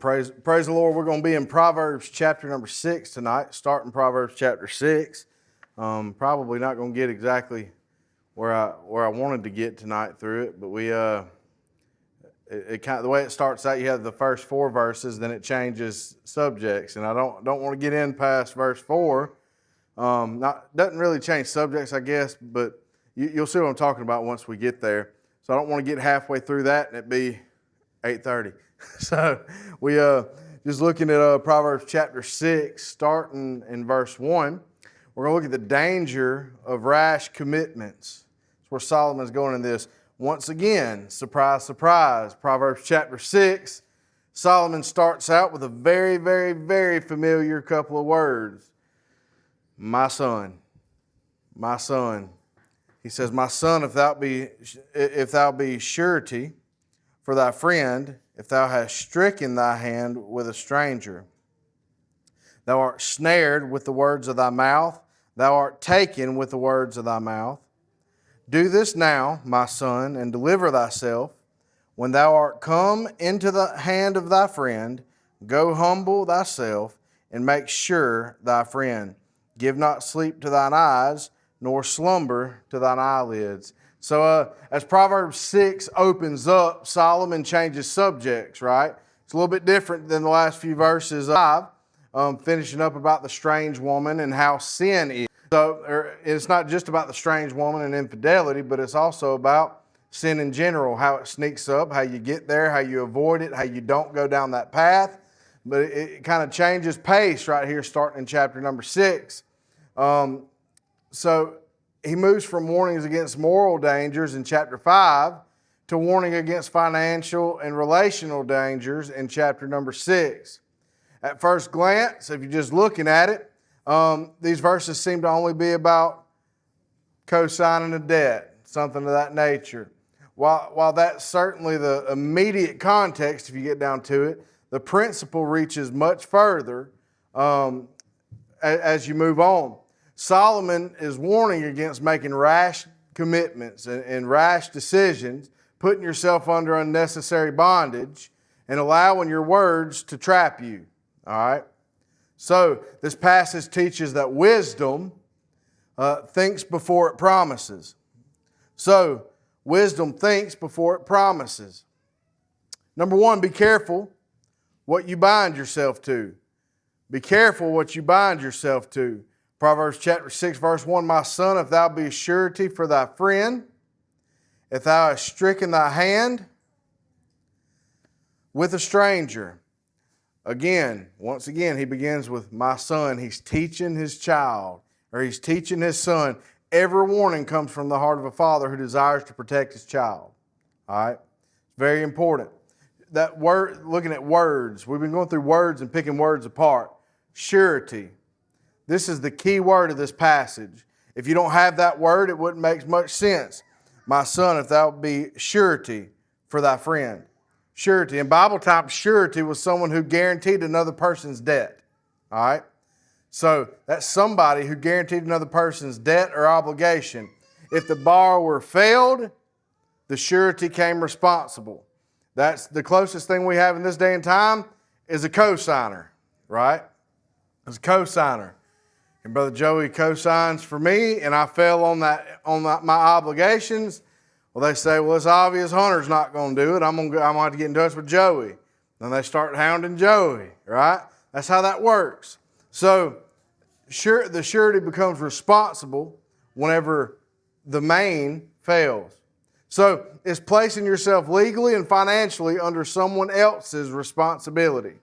Praise the Lord. We're going to be in Proverbs chapter number 6 tonight, starting Proverbs chapter 6. Probably not going to get exactly where I wanted to get tonight through it, but the way it starts out, you have the first 4 verses, then it changes subjects, and I don't want to get in past verse 4. Doesn't really change subjects, I guess, but you'll see what I'm talking about once we get there. So I don't want to get halfway through that and it be 8:30. So we just looking at Proverbs chapter 6, starting in verse 1. We're going to look at the danger of rash commitments. That's where Solomon's going in this. Once again, surprise, surprise, Proverbs chapter 6, Solomon starts out with a very, very, very familiar couple of words. My son, my son. He says, my son, if thou be surety for thy friend, if thou hast stricken thy hand with a stranger. Thou art snared with the words of thy mouth, thou art taken with the words of thy mouth. Do this now, my son, and deliver thyself. When thou art come into the hand of thy friend, go humble thyself, and make sure thy friend. Give not sleep to thine eyes, nor slumber to thine eyelids. So as Proverbs 6 opens up, Solomon changes subjects, right? It's a little bit different than the last few verses. Finishing up about the strange woman and how sin is. So it's not just about the strange woman and infidelity, but it's also about sin in general, how it sneaks up, how you get there, how you avoid it, how you don't go down that path. But it kind of changes pace right here, starting in chapter number 6. So he moves from warnings against moral dangers in chapter 5 to warning against financial and relational dangers in chapter number 6. At first glance, if you're just looking at it, these verses seem to only be about co-signing a debt, something of that nature. While that's certainly the immediate context, if you get down to it, the principle reaches much further as you move on. Solomon is warning against making rash commitments and rash decisions, putting yourself under unnecessary bondage, and allowing your words to trap you. All right? So this passage teaches that wisdom thinks before it promises. So wisdom thinks before it promises. Number 1, be careful what you bind yourself to. Be careful what you bind yourself to. Proverbs chapter 6, verse 1, my son, if thou be surety for thy friend, if thou hast stricken thy hand with a stranger. Once again, he begins with my son. He's teaching his child, or he's teaching his son. Every warning comes from the heart of a father who desires to protect his child. All right? Very important. That word, looking at words, we've been going through words and picking words apart. Surety. This is the key word of this passage. If you don't have that word, it wouldn't make much sense. My son, if thou be surety for thy friend. Surety. In Bible time, surety was someone who guaranteed another person's debt. All right? So that's somebody who guaranteed another person's debt or obligation. If the borrower failed, the surety came responsible. That's the closest thing we have in this day and time is a cosigner, right? It's a cosigner. And Brother Joey co-signs for me, and I fell on my obligations. Well, they say, well, it's obvious Hunter's not going to do it. I'm going to have to get in touch with Joey. Then they start hounding Joey, right? That's how that works. So the surety becomes responsible whenever the main fails. So it's placing yourself legally and financially under someone else's responsibility.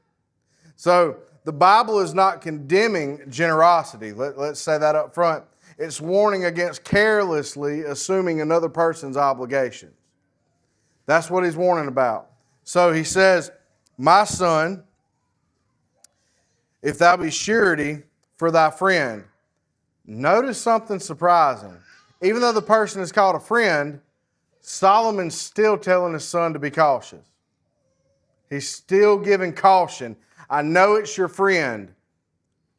So the Bible is not condemning generosity. Let's say that up front. It's warning against carelessly assuming another person's obligations. That's what he's warning about. So he says, my son, if thou be surety for thy friend. Notice something surprising. Even though the person is called a friend, Solomon's still telling his son to be cautious. He's still giving caution. I know it's your friend.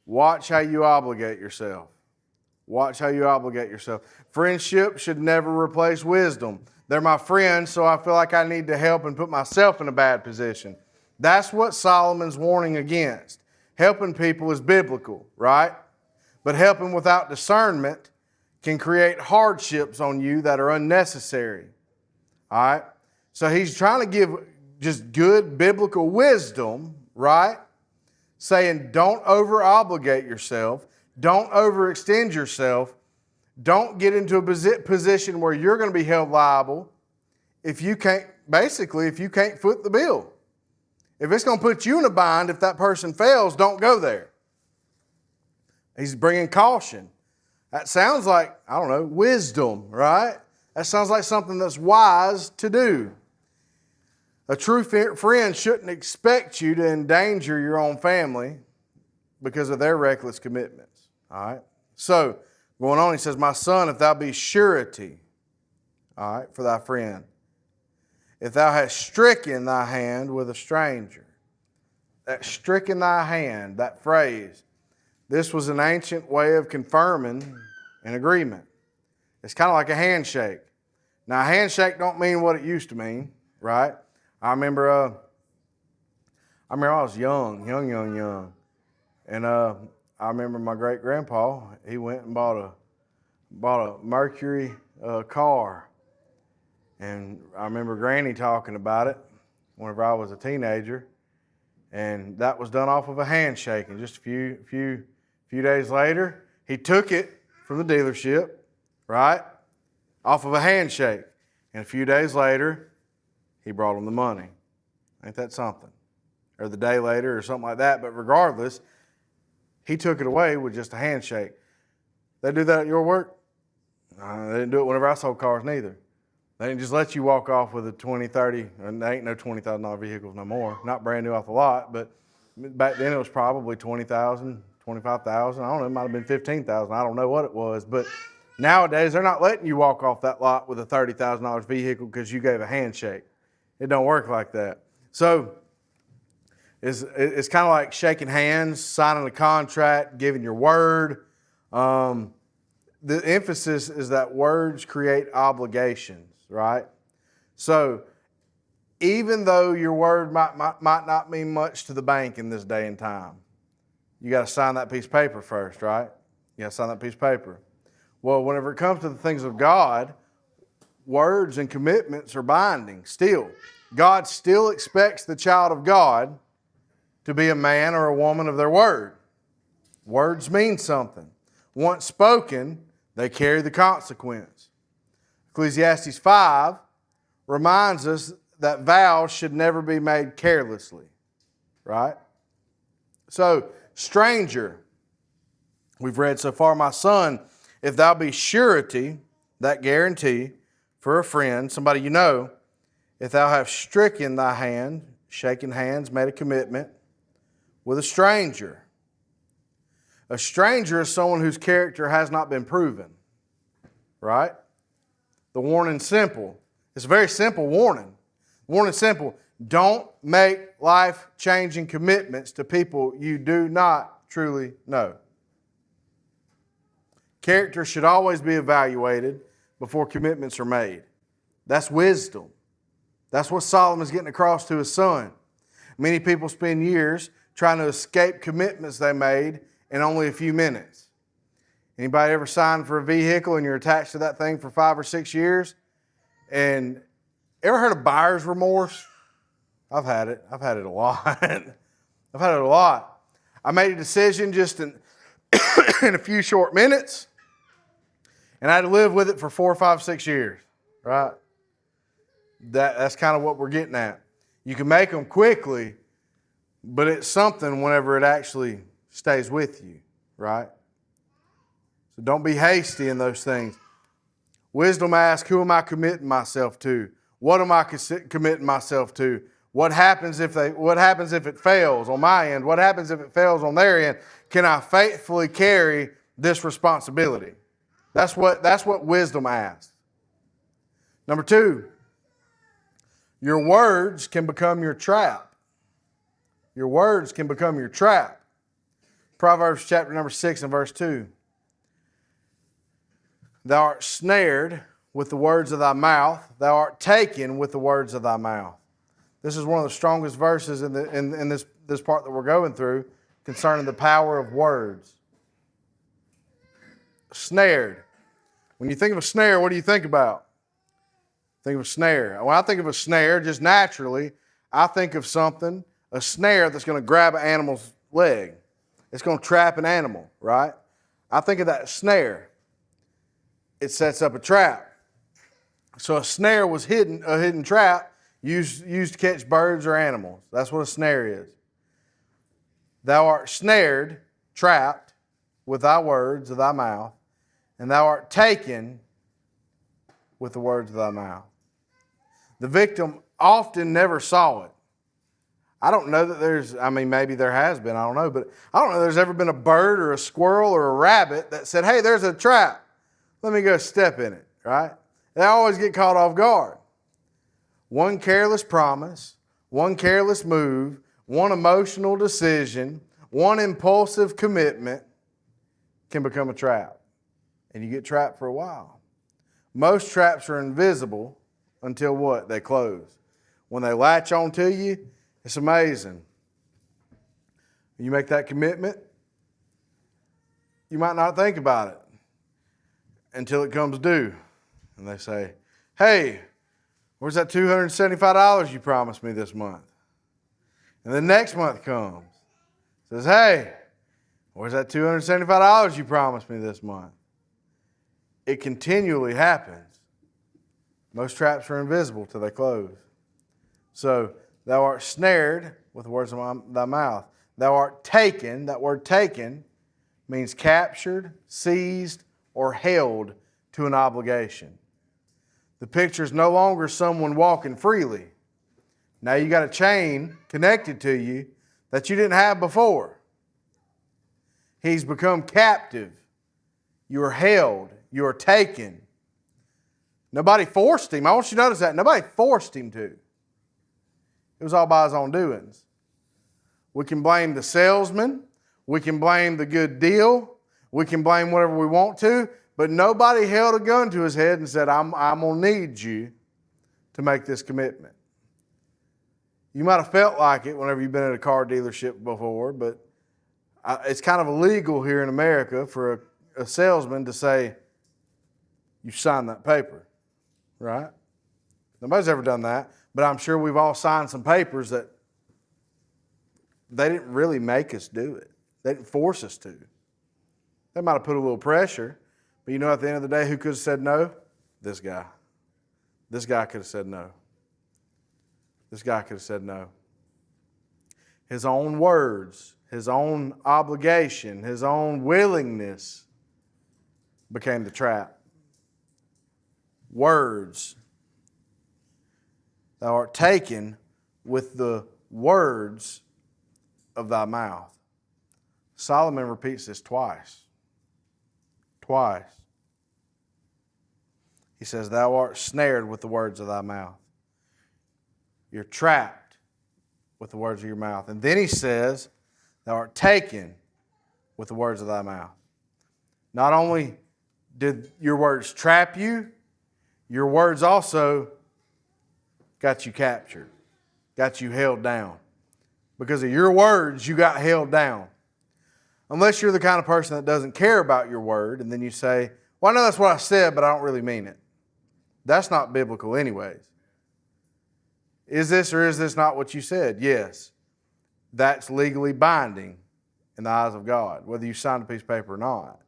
Watch how you obligate yourself. Watch how you obligate yourself. Friendship should never replace wisdom. They're my friends, so I feel like I need to help and put myself in a bad position. That's what Solomon's warning against. Helping people is biblical, right? But helping without discernment can create hardships on you that are unnecessary. All right? So he's trying to give just good biblical wisdom, right? Saying don't over-obligate yourself. Don't overextend yourself. Don't get into a position where you're going to be held liable if you can't foot the bill. If it's going to put you in a bind, if that person fails, don't go there. He's bringing caution. That sounds like, wisdom, right? That sounds like something that's wise to do. A true friend shouldn't expect you to endanger your own family because of their reckless commitments. All right? So, going on, he says, my son, if thou be surety, all right, for thy friend, if thou hast stricken thy hand with a stranger. That stricken thy hand, that phrase, this was an ancient way of confirming an agreement. It's kind of like a handshake. Now, a handshake don't mean what it used to mean, right? I remember I was young. And I remember my great-grandpa, he went and bought a Mercury car. And I remember Granny talking about it whenever I was a teenager. And that was done off of a handshake. And just a few days later, he took it from the dealership, right, off of a handshake. And a few days later, he brought him the money. Ain't that something? Or the day later or something like that. But regardless, he took it away with just a handshake. They do that at your work? They didn't do it whenever I sold cars neither. They didn't just let you walk off with a 20, 30, and there ain't no $20,000 vehicles no more. Not brand new off the lot, but back then it was probably $20,000, $25,000. I don't know, it might have been $15,000. I don't know what it was. But nowadays, they're not letting you walk off that lot with a $30,000 vehicle because you gave a handshake. It don't work like that. So it's kind of like shaking hands, signing a contract, giving your word. The emphasis is that words create obligations, right? So even though your word might not mean much to the bank in this day and time, you got to sign that piece of paper first, right? You got to sign that piece of paper. Well, whenever it comes to the things of God, words and commitments are binding still. God still expects the child of God to be a man or a woman of their word. Words mean something. Once spoken, they carry the consequence. Ecclesiastes 5 reminds us that vows should never be made carelessly, right? So, stranger, we've read so far, my son, if thou be surety, that guarantee for a friend, somebody you know, if thou have stricken thy hand, shaken hands, made a commitment with a stranger. A stranger is someone whose character has not been proven, right? The warning's simple. It's a very simple warning. The warning's simple. Don't make life-changing commitments to people you do not truly know. Character should always be evaluated before commitments are made. That's wisdom. That's what Solomon's getting across to his son. Many people spend years trying to escape commitments they made in only a few minutes. Anybody ever signed for a vehicle and you're attached to that thing for 5 or 6 years? And ever heard of buyer's remorse? I've had it. I've had it a lot. I've had it a lot. I made a decision just in a few short minutes, and I had to live with it for 4, 5, 6 years, right? That's kind of what we're getting at. You can make them quickly, but it's something whenever it actually stays with you, right? So don't be hasty in those things. Wisdom asks, who am I committing myself to? What am I committing myself to? What happens if it fails on my end? What happens if it fails on their end? Can I faithfully carry this responsibility? That's what wisdom asks. Number 2, your words can become your trap. Your words can become your trap. Proverbs chapter number 6 and verse 2. Thou art snared with the words of thy mouth. Thou art taken with the words of thy mouth. This is one of the strongest verses in this part that we're going through concerning the power of words. Snared. When you think of a snare, what do you think about? Think of a snare. When I think of a snare, just naturally, I think of something, a snare that's going to grab an animal's leg. It's going to trap an animal, right? I think of that snare. It sets up a trap. So a snare was a hidden trap used to catch birds or animals. That's what a snare is. Thou art snared, trapped, with thy words of thy mouth, and thou art taken with the words of thy mouth. The victim often never saw it. I don't know that maybe there has been, I don't know, but I don't know there's ever been a bird or a squirrel or a rabbit that said, hey, there's a trap. Let me go step in it, right? They always get caught off guard. One careless promise, one careless move, one emotional decision, one impulsive commitment can become a trap. And you get trapped for a while. Most traps are invisible until what? They close. When they latch onto you, it's amazing. When you make that commitment, you might not think about it until it comes due. And they say, hey, where's that $275 you promised me this month? And the next month comes. Says, hey, where's that $275 you promised me this month? It continually happens. Most traps are invisible till they close. So, thou art snared with the words of thy mouth. Thou art taken. That word taken means captured, seized, or held to an obligation. The picture is no longer someone walking freely. Now you got a chain connected to you that you didn't have before. He's become captive. You are held. You are taken. Nobody forced him. I want you to notice that. Nobody forced him to. It was all by his own doings. We can blame the salesman. We can blame the good deal. We can blame whatever we want to. But nobody held a gun to his head and said, I'm going to need you to make this commitment. You might have felt like it whenever you've been at a car dealership before, but it's kind of illegal here in America for a salesman to say, you signed that paper, right? Nobody's ever done that, but I'm sure we've all signed some papers that they didn't really make us do it. They didn't force us to. They might have put a little pressure, but you know, at the end of the day, who could have said no? This guy. This guy could have said no. This guy could have said no. His own words, his own obligation, his own willingness became the trap. Words. Thou art taken with the words of thy mouth. Solomon repeats this twice. Twice. He says, thou art snared with the words of thy mouth. You're trapped with the words of your mouth. And then he says, thou art taken with the words of thy mouth. Not only did your words trap you, your words also got you captured, got you held down. Because of your words, you got held down. Unless you're the kind of person that doesn't care about your word, and then you say, well, I know that's what I said, but I don't really mean it. That's not biblical anyways. Is this or is this not what you said? Yes. That's legally binding in the eyes of God, whether you signed a piece of paper or not.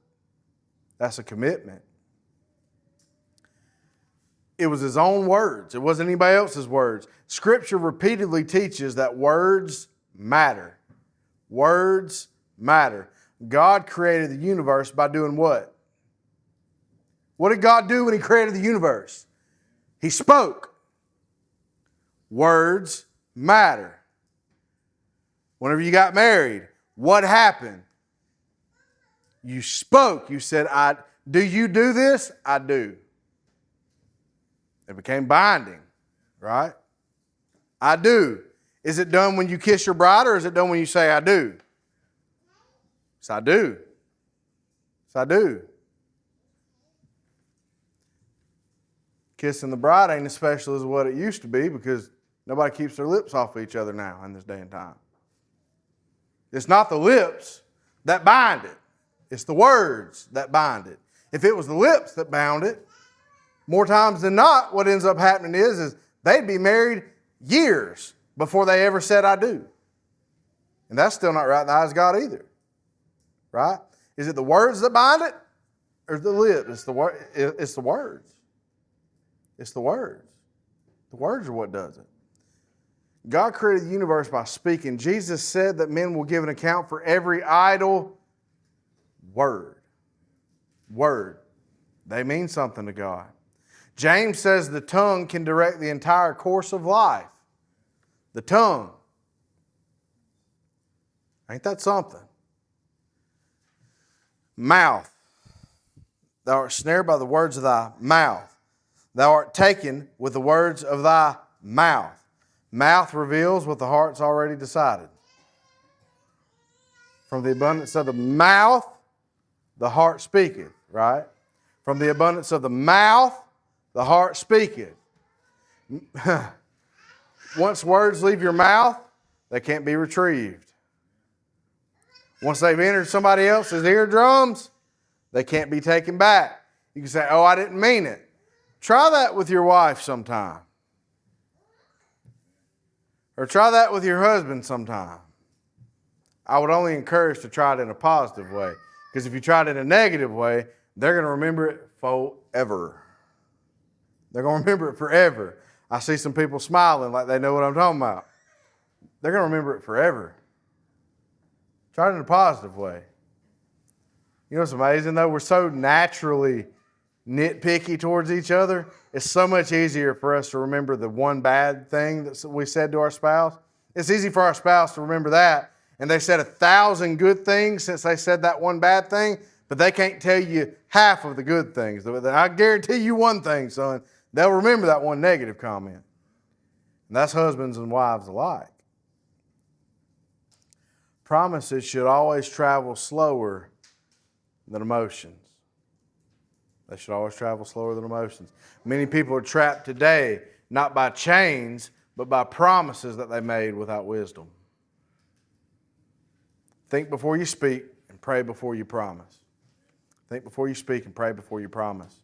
That's a commitment. It was his own words. It wasn't anybody else's words. Scripture repeatedly teaches that words matter. Words matter. God created the universe by doing what? What did God do when He created the universe? He spoke. Words matter. Whenever you got married, what happened? You spoke. You said, do you do this? I do. It became binding, right? I do. Is it done when you kiss your bride or is it done when you say, I do? Yes, I do. Yes, I do. Kissing the bride ain't as special as what it used to be because Nobody keeps their lips off of each other now in this day and time. It's not the lips that bind it. It's the words that bind it. If it was the lips that bound it, more times than not, what ends up happening is they'd be married years before they ever said, I do. And that's still not right in the eyes of God either. Right? Is it the words that bind it? Or the lips? It's the words. It's the words. The words are what does it. God created the universe by speaking. Jesus said that men will give an account for every idle word. Word. They mean something to God. James says the tongue can direct the entire course of life. The tongue. Ain't that something? Mouth. Thou art snared by the words of thy mouth. Thou art taken with the words of thy mouth. Mouth reveals what the heart's already decided. From the abundance of the mouth, the heart speaketh, right? From the abundance of the mouth, the heart speaketh. Once words leave your mouth, they can't be retrieved. Once they've entered somebody else's eardrums, they can't be taken back. You can say, oh, I didn't mean it. Try that with your wife sometime. Or try that with your husband sometime. I would only encourage to try it in a positive way. Because if you try it in a negative way, they're going to remember it forever. They're going to remember it forever. I see some people smiling like they know what I'm talking about. They're going to remember it forever. Try it in a positive way. You know what's amazing though? We're so naturally nitpicky towards each other. It's so much easier for us to remember the one bad thing that we said to our spouse. It's easy for our spouse to remember that. And they said 1,000 good things since they said that one bad thing, but they can't tell you half of the good things. I guarantee you one thing, son. They'll remember that one negative comment. And that's husbands and wives alike. Promises should always travel slower than emotions. They should always travel slower than emotions. Many people are trapped today, not by chains, but by promises that they made without wisdom. Think before you speak and pray before you promise. Think before you speak and pray before you promise.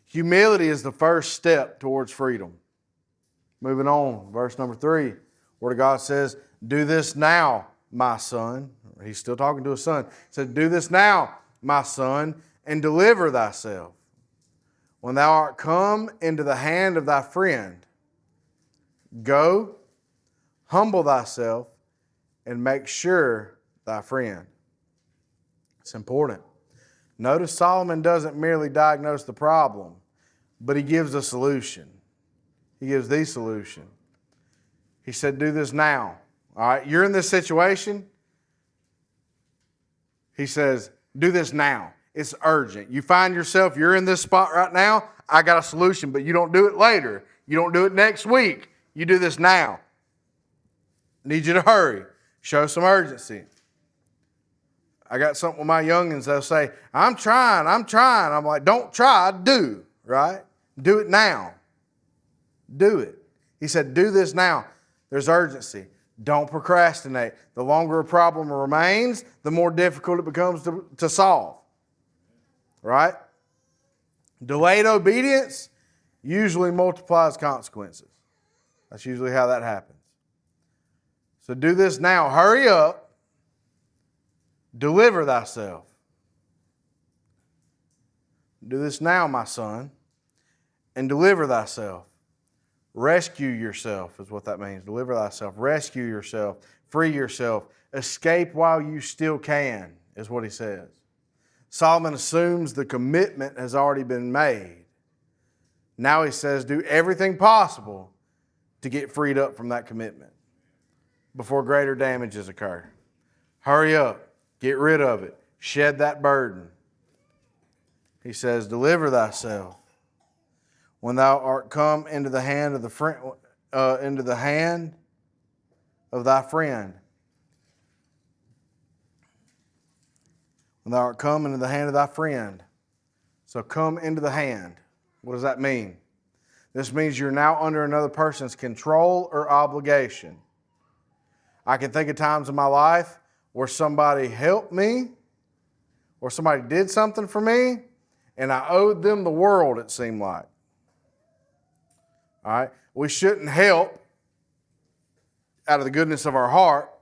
Humility is the first step towards freedom. Moving on, verse number 3. Word of God says, do this now, my son. He's still talking to his son. He said, do this now, my son, and deliver thyself. When thou art come into the hand of thy friend, go, humble thyself, and make sure thy friend. It's important. Notice Solomon doesn't merely diagnose the problem, but he gives a solution. He gives the solution. He said, do this now. All right, you're in this situation. He says, do this now. It's urgent. You find yourself, you're in this spot right now. I got a solution, but you don't do it later. You don't do it next week. You do this now. Need you to hurry. Show some urgency. I got something with my youngins, they'll say, I'm trying. I'm like, don't try, do, right? Do it now. Do it. He said, do this now. There's urgency. Don't procrastinate. The longer a problem remains, the more difficult it becomes to solve. Right? Delayed obedience usually multiplies consequences. That's usually how that happens. So do this now. Hurry up. Deliver thyself. Do this now, my son, and deliver thyself. Rescue yourself is what that means. Deliver thyself. Rescue yourself. Free yourself. Escape while you still can, is what he says. Solomon assumes the commitment has already been made. Now he says, do everything possible to get freed up from that commitment before greater damages occur. Hurry up. Get rid of it. Shed that burden. He says, deliver thyself. When thou art come into the hand of the hand of thy friend. When thou art come into the hand of thy friend. So come into the hand. What does that mean? This means you're now under another person's control or obligation. I can think of times in my life where somebody helped me or somebody did something for me and I owed them the world, it seemed like. All right? We shouldn't help out of the goodness of our heart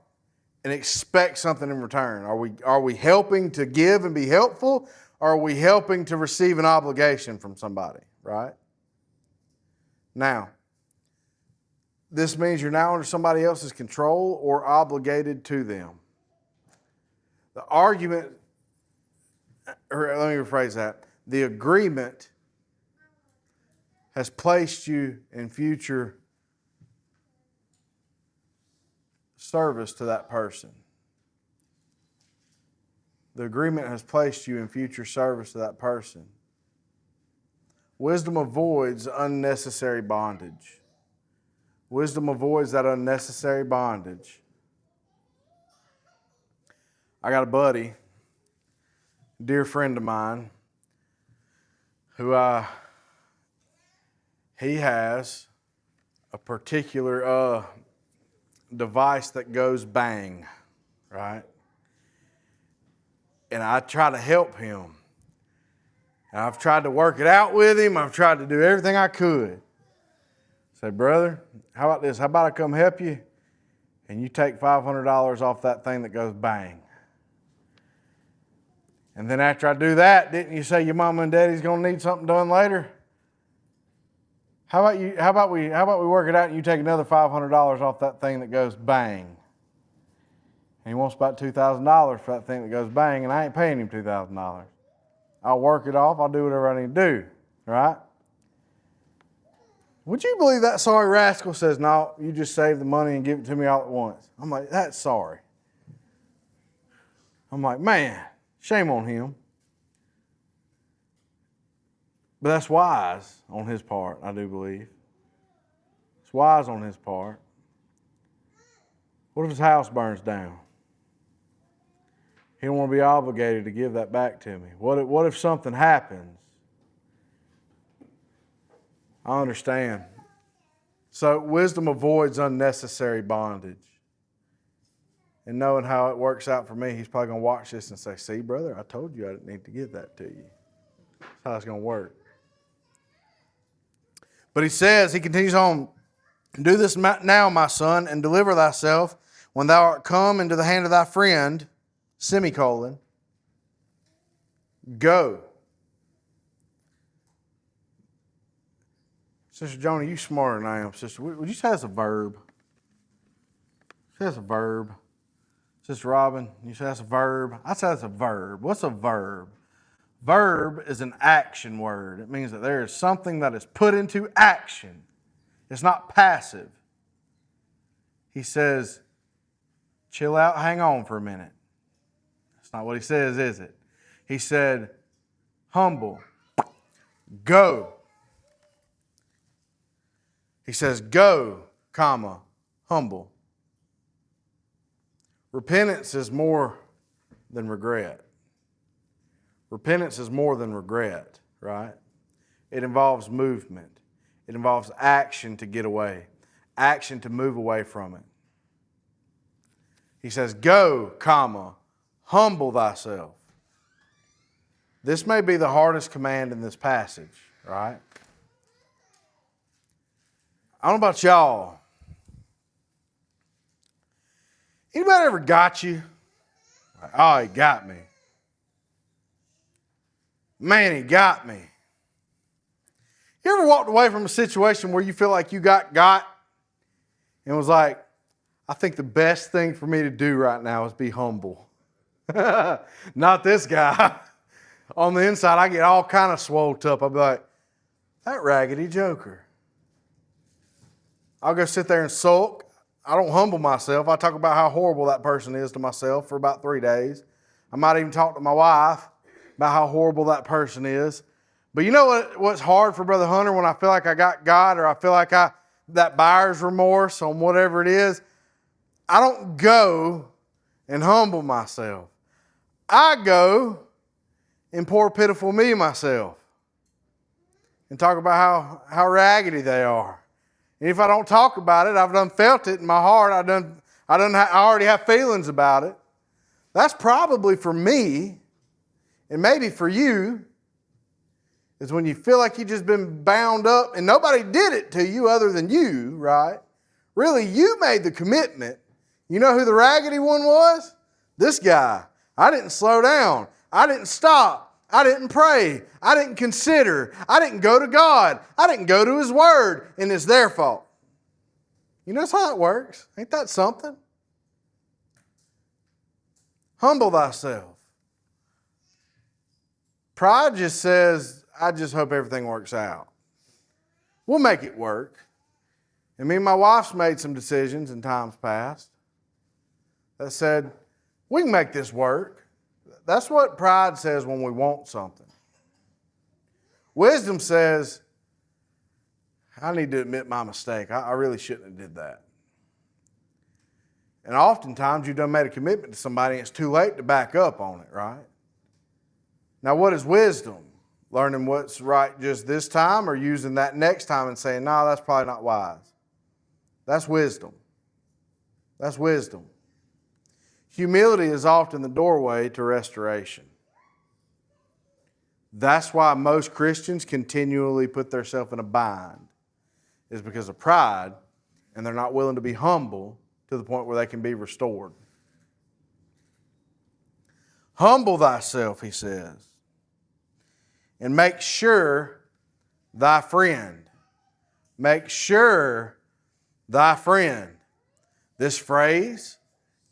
and expect something in return. Are we helping to give and be helpful, or are we helping to receive an obligation from somebody, right? Now, this means you're now under somebody else's control or obligated to them. The argument, or let me rephrase that. The agreement has placed you in future service to that person. The agreement has placed you in future service to that person. Wisdom avoids unnecessary bondage. Wisdom avoids that unnecessary bondage. I got a buddy, a dear friend of mine, who he has a particular device that goes bang, right? And I try to help him. And I've tried to work it out with him. I've tried to do everything I could. Say, brother, how about this? How about I come help you and you take $500 off that thing that goes bang? And then after I do that, didn't you say your mama and daddy's going to need something done later? How about we work it out and you take another $500 off that thing that goes bang? And he wants about $2,000 for that thing that goes bang, and I ain't paying him $2,000. I'll work it off. I'll do whatever I need to do, right? Would you believe that sorry rascal says, no, you just save the money and give it to me all at once? I'm like, that's sorry. I'm like, man, shame on him. But that's wise on his part, I do believe. It's wise on his part. What if his house burns down? He don't want to be obligated to give that back to me. What if something happens? I understand. So wisdom avoids unnecessary bondage. And knowing how it works out for me, he's probably going to watch this and say, see, brother, I told you I didn't need to give that to you. That's how it's going to work. But he continues on, do this now, my son, and deliver thyself when thou art come into the hand of thy friend, semicolon, go. Sister Joni, you smarter than I am, sister. Would you say that's a verb? Say that's a verb. Sister Robin, you say that's a verb? I say that's a verb. What's a verb? Verb is an action word. It means that there is something that is put into action. It's not passive. He says, chill out, hang on for a minute. That's not what he says, is it? He said, humble, go. He says, go, comma, humble. Repentance is more than regret. Repentance is more than regret, right? It involves movement. It involves action to get away, action to move away from it. He says, go, comma, humble thyself. This may be the hardest command in this passage, right? I don't know about y'all. Anybody ever got you? Like, oh, he got me. Man, he got me. You ever walked away from a situation where you feel like you got and was like, I think the best thing for me to do right now is be humble. Not this guy. On the inside, I get all kind of swolled up. I'll be like, that raggedy joker. I'll go sit there and sulk. I don't humble myself. I talk about how horrible that person is to myself for about 3 days. I might even talk to my wife about how horrible that person is. But you know what's hard for Brother Hunter when I feel like I got, or I feel like that buyer's remorse on whatever it is? I don't go and humble myself. I go and poor pitiful me myself. and talk about how raggedy they are. And if I don't talk about it, I've done felt it in my heart. I already have feelings about it. That's probably for me, and maybe for you, is when you feel like you've just been bound up and nobody did it to you other than you, right? Really, you made the commitment. You know who the raggedy one was? This guy. I didn't slow down. I didn't stop. I didn't pray. I didn't consider. I didn't go to God. I didn't go to His Word, and it's their fault. You know, that's how it works. Ain't that something? Humble thyself. Pride just says, I just hope everything works out. We'll make it work. And me and my wife's made some decisions in times past that said, we can make this work. That's what pride says when we want something. Wisdom says, I need to admit my mistake. I really shouldn't have did that. And oftentimes you've done made a commitment to somebody and it's too late to back up on it, right? Now what is wisdom? Learning what's right just this time or using that next time and saying, no, that's probably not wise. That's wisdom. That's wisdom. Humility is often the doorway to restoration. That's why most Christians continually put themselves in a bind, is because of pride, and they're not willing to be humble to the point where they can be restored. Humble thyself, he says, and make sure thy friend. Make sure thy friend. This phrase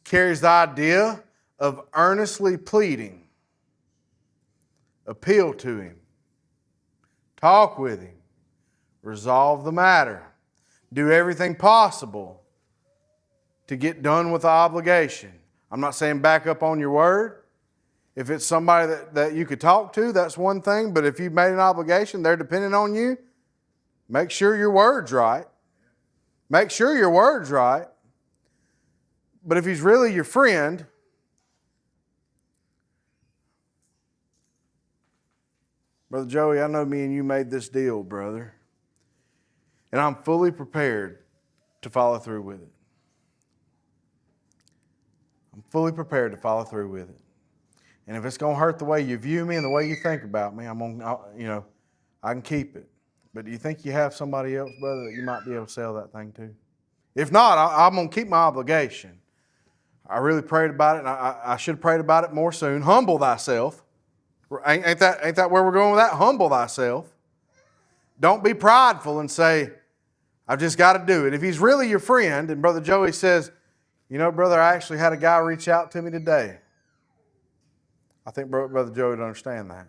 carries the idea of earnestly pleading. Appeal to him. Talk with him. Resolve the matter. Do everything possible to get done with the obligation. I'm not saying back up on your word. If it's somebody that you could talk to, that's one thing. But if you've made an obligation, they're dependent on you, make sure your word's right. Make sure your word's right. But if he's really your friend, Brother Joey, I know me and you made this deal, brother. And I'm fully prepared to follow through with it. I'm fully prepared to follow through with it. And if it's going to hurt the way you view me and the way you think about me, I can keep it. But do you think you have somebody else, brother, that you might be able to sell that thing to? If not, I'm going to keep my obligation. I really prayed about it, and I should have prayed about it more soon. Humble thyself. Ain't that where we're going with that? Humble thyself. Don't be prideful and say, I've just got to do it. If he's really your friend, and Brother Joey says, you know, brother, I actually had a guy reach out to me today. I think Brother Joey would understand that.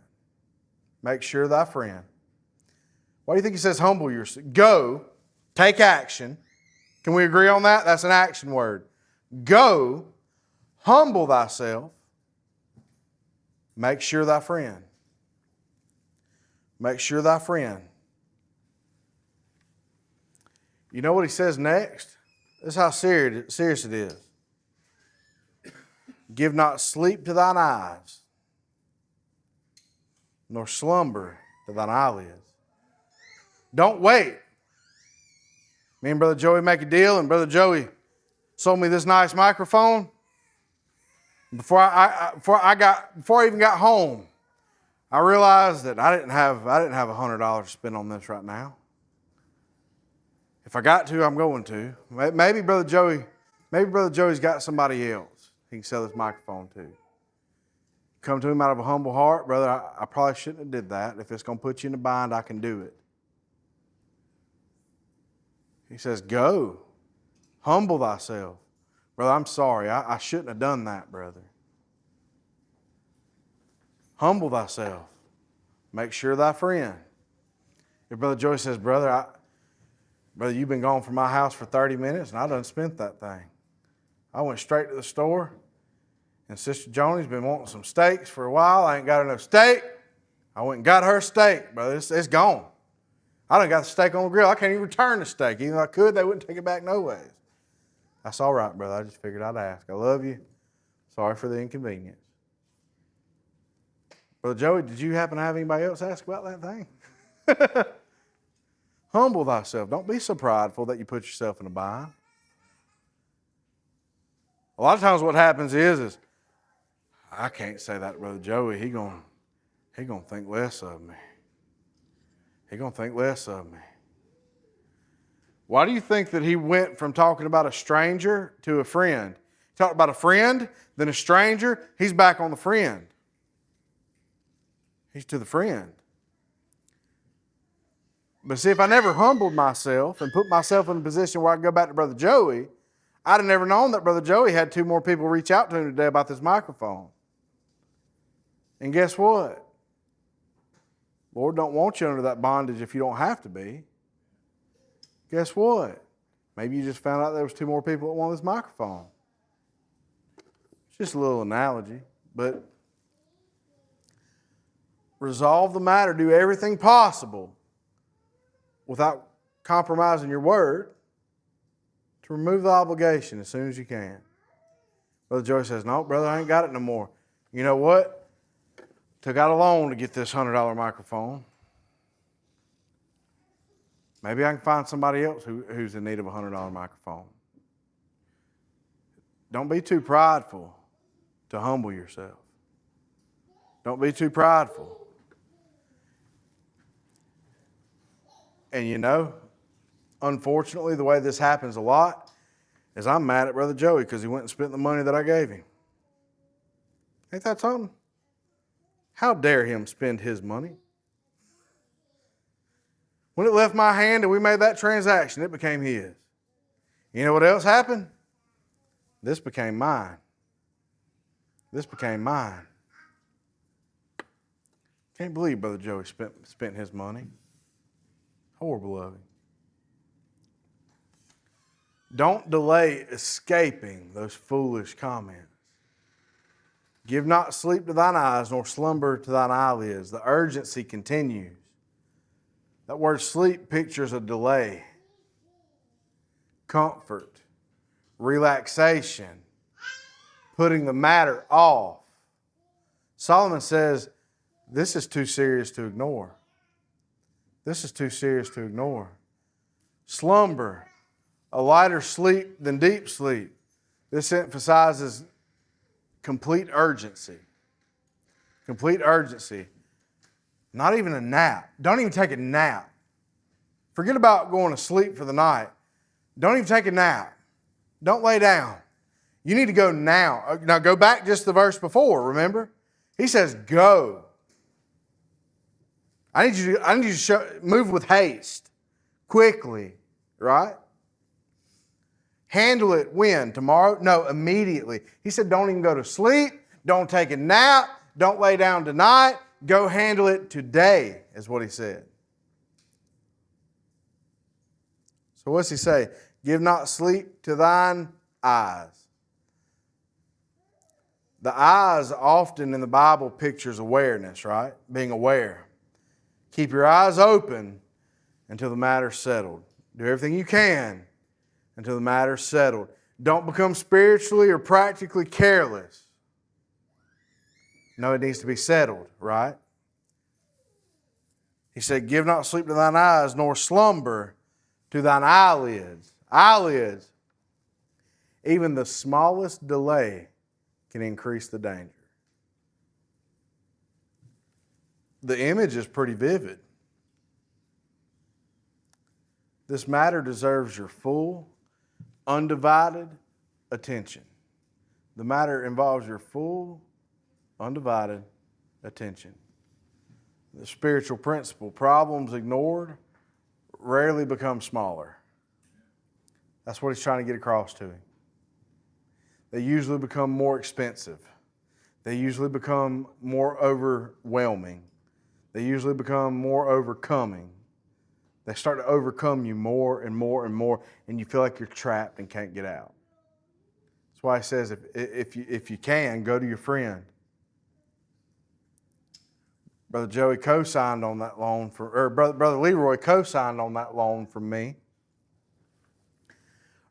Make sure thy friend. Why do you think he says humble yourself? Go, take action. Can we agree on that? That's an action word. Go, humble thyself. Make sure thy friend. Make sure thy friend. You know what he says next? This is how serious it is. Give not sleep to thine eyes, nor slumber to thine eyelids. Don't wait. Me and Brother Joey make a deal, and Brother Joey sold me this nice microphone. Before I even got home, I realized that I didn't have $100 to spend on this right now. If I got to, I'm going to. Maybe Brother Joey's got somebody else he can sell this microphone to. Come to him out of a humble heart, brother. I probably shouldn't have did that. If it's going to put you in a bind, I can do it. He says, go, humble thyself. Brother, I'm sorry. I shouldn't have done that, brother. Humble thyself. Make sure thy friend. If Brother Joey says, brother, you've been gone from my house for 30 minutes and I done spent that thing. I went straight to the store and Sister Joni's been wanting some steaks for a while. I ain't got enough steak. I went and got her steak, brother. It's gone. I done got the steak on the grill. I can't even return the steak. Even if I could, they wouldn't take it back no ways. That's all right, brother. I just figured I'd ask. I love you. Sorry for the inconvenience. Brother Joey, did you happen to have anybody else ask about that thing? Humble thyself. Don't be so prideful that you put yourself in a bind. A lot of times what happens is I can't say that to Brother Joey. He gonna think less of me. He gonna think less of me. Why do you think that he went from talking about a stranger to a friend? He talked about a friend, then a stranger. He's back on the friend. He's to the friend. But see, if I never humbled myself and put myself in a position where I can go back to Brother Joey, I'd have never known that Brother Joey had 2 more people reach out to him today about this microphone. And guess what? Lord don't want you under that bondage if you don't have to be. Guess what? Maybe you just found out there was 2 more people that wanted this microphone. It's just a little analogy, but resolve the matter. Do everything possible without compromising your word to remove the obligation as soon as you can. Brother Joey says, no, brother, I ain't got it no more. You know what? Took out a loan to get this $100 microphone. Maybe I can find somebody else who's in need of a $100 microphone. Don't be too prideful to humble yourself. Don't be too prideful. And you know, unfortunately, the way this happens a lot is I'm mad at Brother Joey because he went and spent the money that I gave him. Ain't that something? How dare him spend his money? When it left my hand and we made that transaction, it became his. You know what else happened? This became mine. This became mine. Can't believe Brother Joey spent his money. Horrible of him. Don't delay escaping those foolish comments. Give not sleep to thine eyes, nor slumber to thine eyelids. The urgency continues. That word sleep pictures a delay, comfort, relaxation, putting the matter off. Solomon says, this is too serious to ignore. This is too serious to ignore. Slumber, a lighter sleep than deep sleep. This emphasizes complete urgency. Complete urgency. Not even a nap. Don't even take a nap. Forget about going to sleep for the night. Don't even take a nap. Don't lay down. You need to go now. Now go back just the verse before, remember? He says, go. I need you to move with haste, quickly, right? Handle it when? Tomorrow? No, immediately. He said, don't even go to sleep. Don't take a nap. Don't lay down tonight. Go handle it today, is what he said. So what's he say? Give not sleep to thine eyes. The eyes often in the Bible pictures awareness, right? Being aware. Keep your eyes open until the matter's settled. Do everything you can until the matter's settled. Don't become spiritually or practically careless. No, it needs to be settled, right? He said, give not sleep to thine eyes, nor slumber to thine eyelids. Eyelids. Even the smallest delay can increase the danger. The image is pretty vivid. This matter deserves your full, undivided attention. The matter involves your full, undivided attention. The spiritual principle, problems ignored rarely become smaller. That's what he's trying to get across to him. They usually become more expensive. They usually become more overwhelming. They usually become more overcoming. They start to overcome you more and more and more, and you feel like you're trapped and can't get out. That's why he says, if you can, go to your friend. Brother Joey co-signed on that loan Brother Leroy co-signed on that loan from me.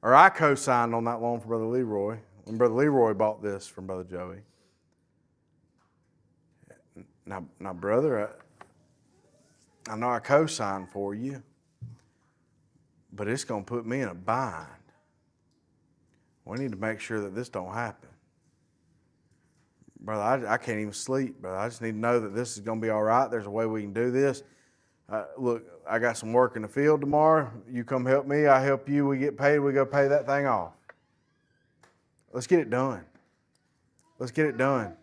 Or I co-signed on that loan for Brother Leroy when Brother Leroy bought this from Brother Joey. Now brother, I know I co-signed for you, but it's going to put me in a bind. We need to make sure that this don't happen. Brother, I can't even sleep, brother. I just need to know that this is going to be all right. There's a way we can do this. Look, I got some work in the field tomorrow. You come help me. I help you. We get paid. We go pay that thing off. Let's get it done. Let's get it done.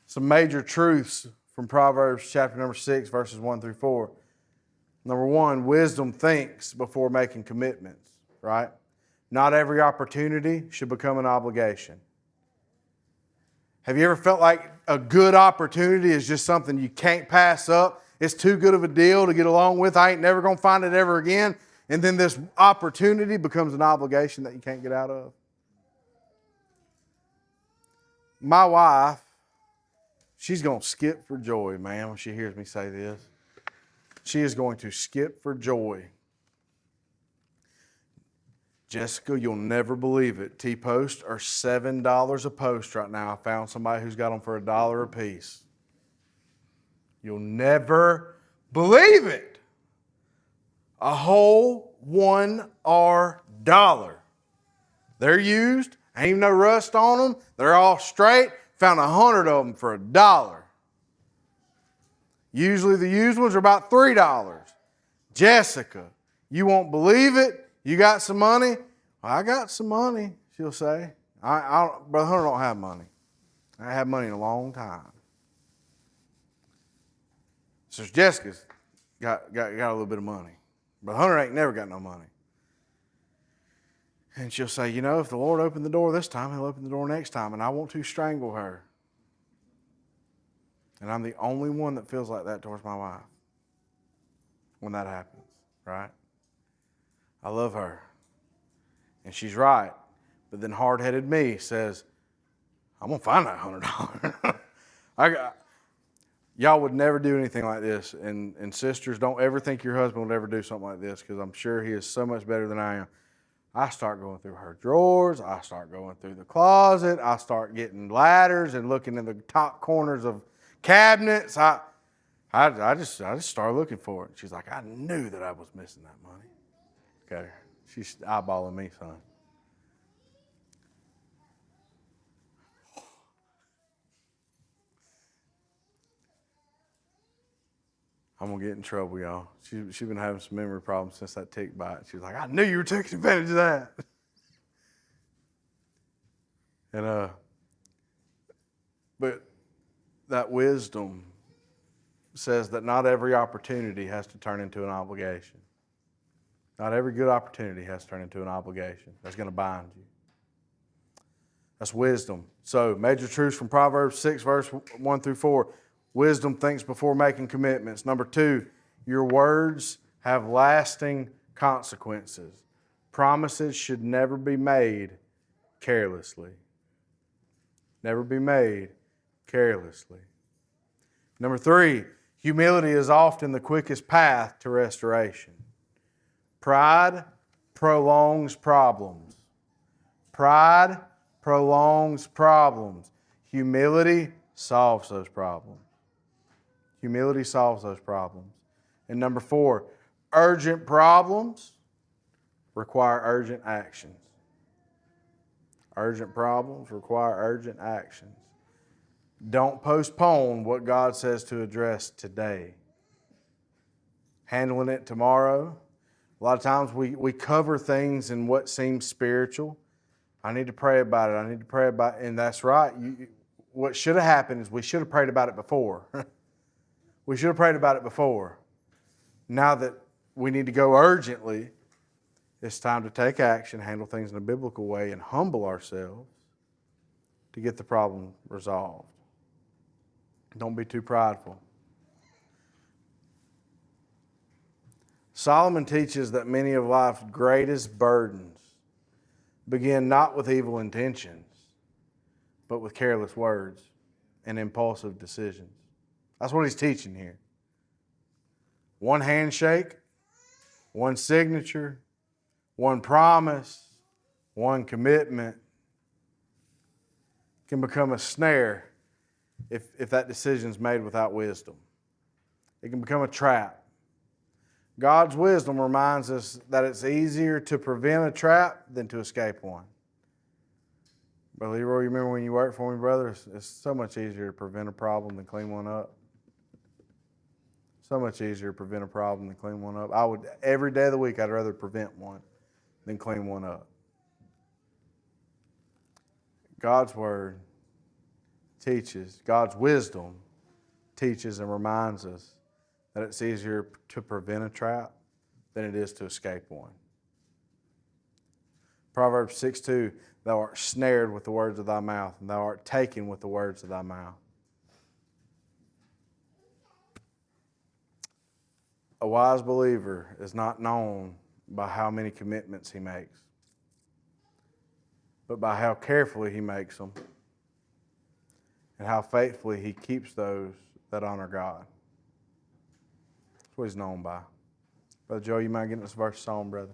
Some major truths from Proverbs chapter number 6, verses 1 through 4. Number 1, wisdom thinks before making commitments, right? Not every opportunity should become an obligation. Have you ever felt like a good opportunity is just something you can't pass up? It's too good of a deal to get along with. I ain't never going to find it ever again. And then this opportunity becomes an obligation that you can't get out of. My wife, she's going to skip for joy, man, when she hears me say this. She is going to skip for joy. Jessica, you'll never believe it. T-posts are $7 a post right now. I found somebody who's got them for $1 a piece. You'll never believe it. A whole $1. They're used. Ain't even no rust on them. They're all straight. Found 100 of them for $1. Usually the used ones are about $3. Jessica, you won't believe it. You got some money? Well, I got some money, she'll say. Brother Hunter don't have money. I haven't had money in a long time. So Jessica's got a little bit of money. Brother Hunter ain't never got no money. And she'll say, you know, if the Lord opened the door this time, He'll open the door next time. And I want to strangle her. And I'm the only one that feels like that towards my wife when that happens, right? I love her. And she's right. But then hard-headed me says, I'm going to find that $100. Y'all would never do anything like this. And sisters, don't ever think your husband would ever do something like this, because I'm sure he is so much better than I am. I start going through her drawers. I start going through the closet. I start getting ladders and looking in the top corners of cabinets. I just started looking for it. She's like, I knew that I was missing that money. Okay, she's eyeballing me, son. I'm going to get in trouble, y'all. She's been having some memory problems since that tick bite. She was like, I knew you were taking advantage of that. And, but that wisdom says that not every opportunity has to turn into an obligation. Not every good opportunity has to turn into an obligation that's going to bind you. That's wisdom. So, major truths from Proverbs 6, verse 1 through 4. Wisdom thinks before making commitments. Number 2, your words have lasting consequences. Promises should never be made carelessly. Never be made carelessly. Number 3, humility is often the quickest path to restoration. Pride prolongs problems. Pride prolongs problems. Humility solves those problems. Humility solves those problems. And number 4, urgent problems require urgent actions. Urgent problems require urgent actions. Don't postpone what God says to address today. Handling it tomorrow. A lot of times we cover things in what seems spiritual. I need to pray about it. I need to pray about it. And that's right. What should have happened is we should have prayed about it before. We should have prayed about it before. Now that we need to go urgently, it's time to take action, handle things in a biblical way, and humble ourselves to get the problem resolved. Don't be too prideful. Solomon teaches that many of life's greatest burdens begin not with evil intentions, but with careless words and impulsive decisions. That's what he's teaching here. One handshake, one signature, one promise, one commitment can become a snare if that decision is made without wisdom. It can become a trap. God's wisdom reminds us that it's easier to prevent a trap than to escape one. Brother Leroy, you remember when you worked for me, brother? It's so much easier to prevent a problem than clean one up. So much easier to prevent a problem than clean one up. Every day of the week, I'd rather prevent one than clean one up. God's Word teaches, God's wisdom teaches and reminds us that it's easier to prevent a trap than it is to escape one. Proverbs 6:2, thou art snared with the words of thy mouth, and thou art taken with the words of thy mouth. A wise believer is not known by how many commitments he makes, but by how carefully he makes them and how faithfully he keeps those that honor God. That's what he's known by. Brother Joe, you mind getting this verse on, brother?